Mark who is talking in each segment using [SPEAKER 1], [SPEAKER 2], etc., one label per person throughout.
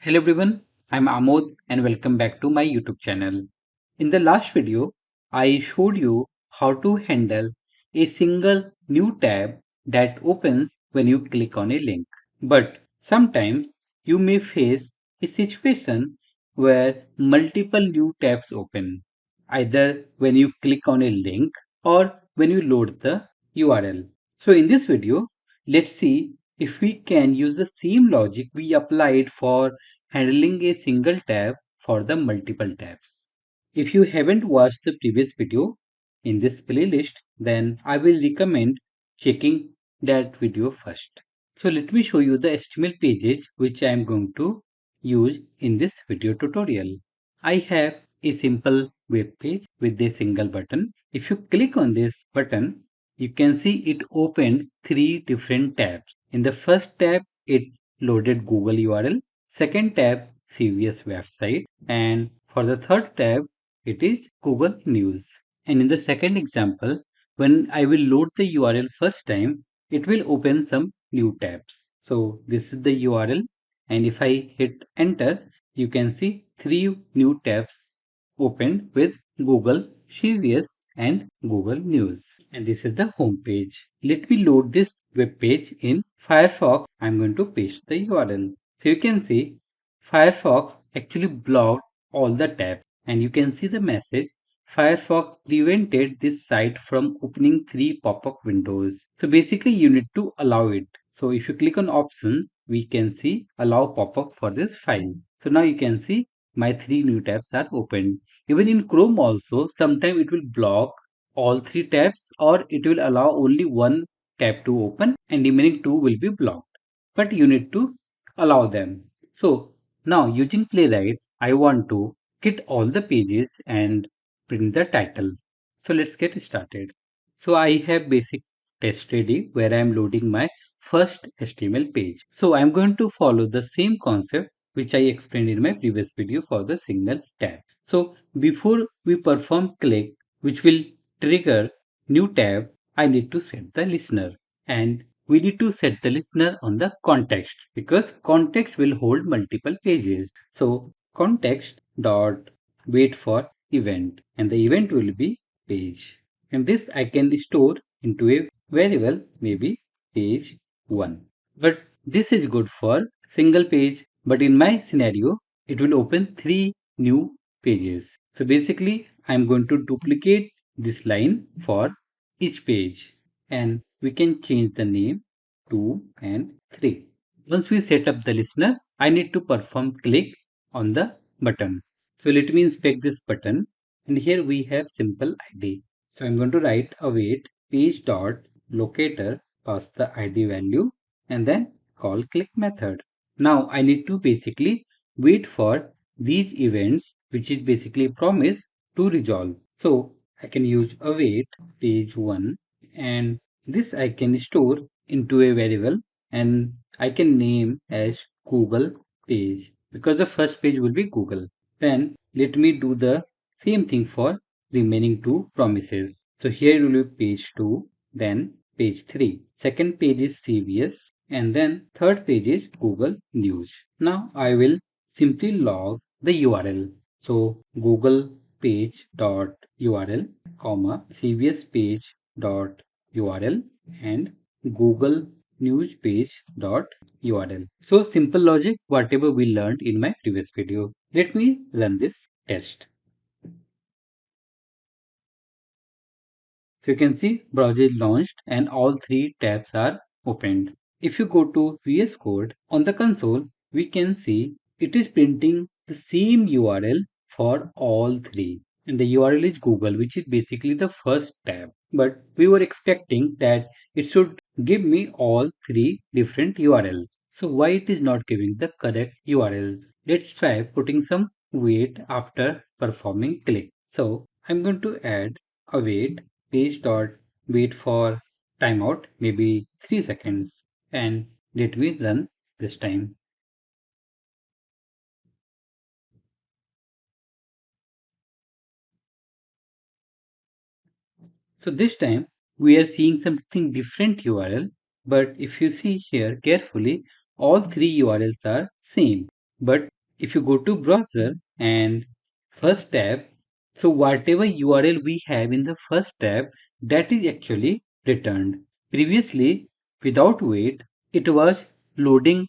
[SPEAKER 1] Hello everyone, I'm Amod and welcome back to my YouTube channel. In the last video, I showed you how to handle a single new tab that opens when you click on a link. But sometimes you may face a situation where multiple new tabs open, either when you click on a link or when you load the URL. So in this video, let's see if we can use the same logic we applied for handling a single tab for the multiple tabs. If you haven't watched the previous video in this playlist, then I will recommend checking that video first. So let me show you the HTML pages which I am going to use in this video tutorial. I have a simple web page with a single button. If you click on this button, you can see it opened three different tabs. In the first tab, it loaded Google URL. Second tab, CVS website. And for the third tab, it is Google News. And in the second example, when I will load the URL first time, it will open some new tabs. So this is the URL. And if I hit enter, you can see three new tabs opened with Google, CVS and Google News. And this is the home page. Let me load this web page in Firefox. I'm going to paste the URL. So you can see Firefox actually blocked all the tabs and you can see the message Firefox prevented this site from opening three pop-up windows. So basically you need to allow it. So if you click on options, we can see allow pop-up for this file. So now you can see my three new tabs are opened. Even in Chrome also, sometimes it will block all three tabs or it will allow only one tab to open and remaining two will be blocked. But you need to allow them. So now using Playwright, I want to get all the pages and print the title. So let's get started. So I have basic test ready where I am loading my first HTML page. So I'm going to follow the same concept which I explained in my previous video for the single tab. So before we perform click, which will trigger new tab, I need to set the listener. And we need to set the listener on the context because context will hold multiple pages. So context dot wait for event and the event will be page. And this I can store into a variable maybe page 1. But this is good for single page. But in my scenario, it will open three new pages. So basically, I'm going to duplicate this line for each page and we can change the name 2 and 3. Once we set up the listener, I need to perform click on the button. So let me inspect this button and here we have simple ID. So I'm going to write await page dot locator, pass the ID value and then call click method. Now I need to basically wait for these events which is basically promise to resolve. So I can use await page 1 and this I can store into a variable and I can name as Google page because the first page will be Google. Then let me do the same thing for remaining two promises. So here will be page 2, then page 3. Second page is CVS and then third page is Google News. Now I will simply log the URL. So Google page dot URL, comma CVS page dot URL and Google news page dot URL. So simple logic, whatever we learned in my previous video. Let me run this test. So you can see browser is launched and all three tabs are opened. If you go to VS Code on the console, we can see it is printing the same URL for all three. And the URL is Google, which is basically the first tab. But we were expecting that it should give me all three different URLs. So why it is not giving the correct URLs? Let's try putting some wait after performing click. So I'm going to add await page dot wait for timeout maybe 3 seconds and let me run this time. So this time we are seeing something different URL, but if you see here carefully, all three URLs are same. But if you go to browser and first tab, so whatever URL we have in the first tab, that is actually returned. Previously, without wait, it was loading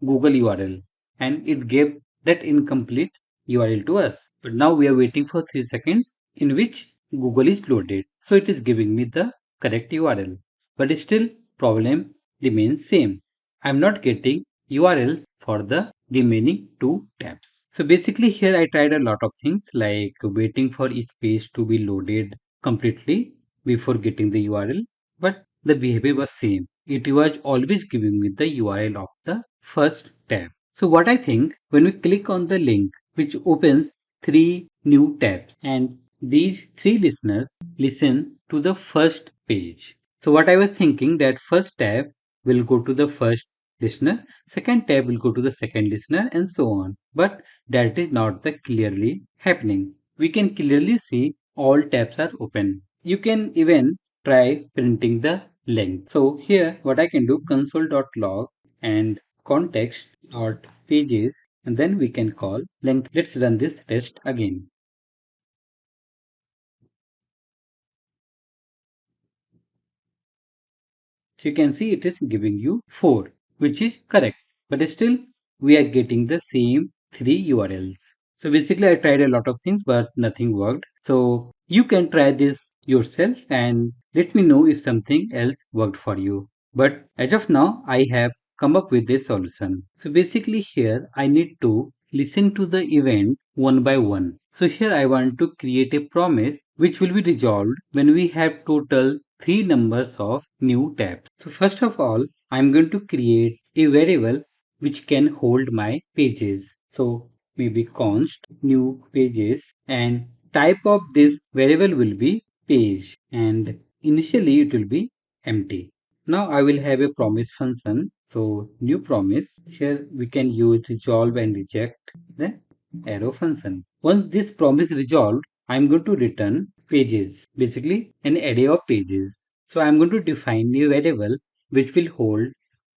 [SPEAKER 1] Google URL and it gave that incomplete URL to us. But now we are waiting for 3 seconds in which Google is loaded. So it is giving me the correct URL. But still problem remains same. I'm not getting URL for the remaining two tabs. So basically here I tried a lot of things like waiting for each page to be loaded completely before getting the URL. But the behavior was same. It was always giving me the URL of the first tab. So what I think, when we click on the link which opens three new tabs and these three listeners listen to the first page. So what I was thinking, that first tab will go to the first listener, second tab will go to the second listener, and so on. But that is not the clearly happening. We can clearly see all tabs are open. You can even try printing the length. So here what I can do, console.log and context.pages, and then we can call length. Let's run this test again. So you can see it is giving you 4, which is correct. But still, we are getting the same 3 URLs. So basically, I tried a lot of things, but nothing worked. So you can try this yourself and let me know if something else worked for you. But as of now, I have come up with a solution. So basically here, I need to listen to the event one by one. So here I want to create a promise which will be resolved when we have total 3 numbers of new tabs. So first of all, I'm going to create a variable which can hold my pages. So maybe const new pages, and type of this variable will be page, and initially it will be empty. Now I will have a promise function. So new promise, here we can use resolve and reject the arrow function. Once this promise resolved, I'm going to return pages, basically an array of pages. So I'm going to define a variable which will hold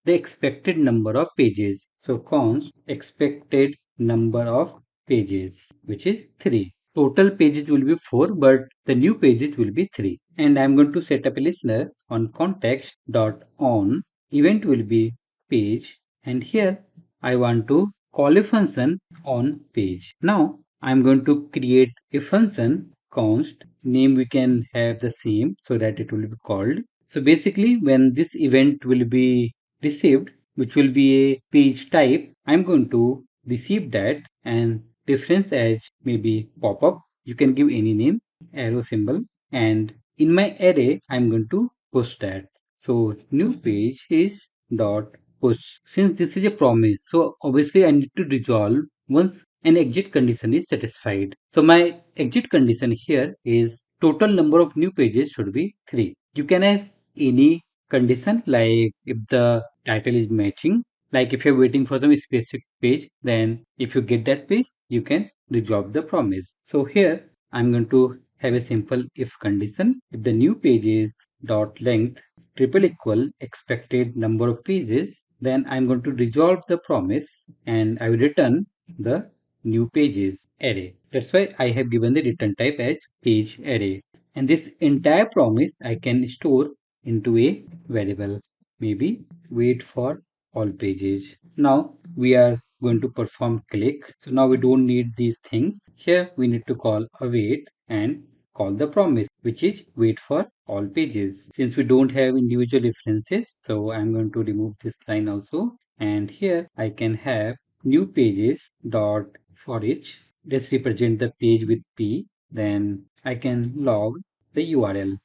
[SPEAKER 1] the expected number of pages. So const expected number of pages, which is 3. Total pages will be 4, but the new pages will be 3. And I'm going to set up a listener on context dot on. Event will be page, and here I want to call a function on page. Now I'm going to create a function const name, we can have the same so that it will be called. So basically when this event will be received, which will be a page type, I'm going to receive that and reference as maybe pop up. You can give any name, arrow symbol, and in my array I'm going to push that. So new page is dot push. Since this is a promise, so obviously I need to resolve once an exit condition is satisfied. So my exit condition here is total number of new pages should be 3. You can have any condition, like if the title is matching, like if you're waiting for some specific page, then if you get that page you can resolve the promise. So here I'm going to have a simple if condition. If the new page is dot length triple equal expected number of pages, then I'm going to resolve the promise and I will return the new pages array. That's why I have given the return type as page array. And this entire promise I can store into a variable, maybe wait for all pages. Now we are going to perform click. So now we don't need these things. Here we need to call await and call the promise, which is wait for all pages. Since we don't have individual references, so I'm going to remove this line also. And here I can have new pages dot for each. Let's represent the page with p. Then I can log the URL,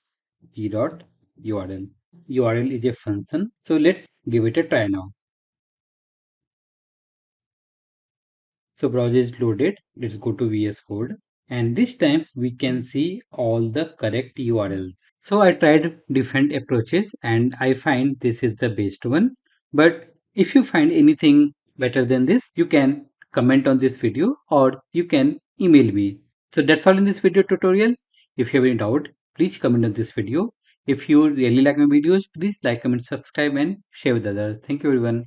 [SPEAKER 1] p dot URL. URL is a function. So let's give it a try now. So browser is loaded. Let's go to VS Code. And this time we can see all the correct URLs. So I tried different approaches and I find this is the best one. But if you find anything better than this, you can comment on this video or you can email me. So that's all in this video tutorial. If you have any doubt, please comment on this video. If you really like my videos, please like, comment, subscribe and share with others. Thank you everyone.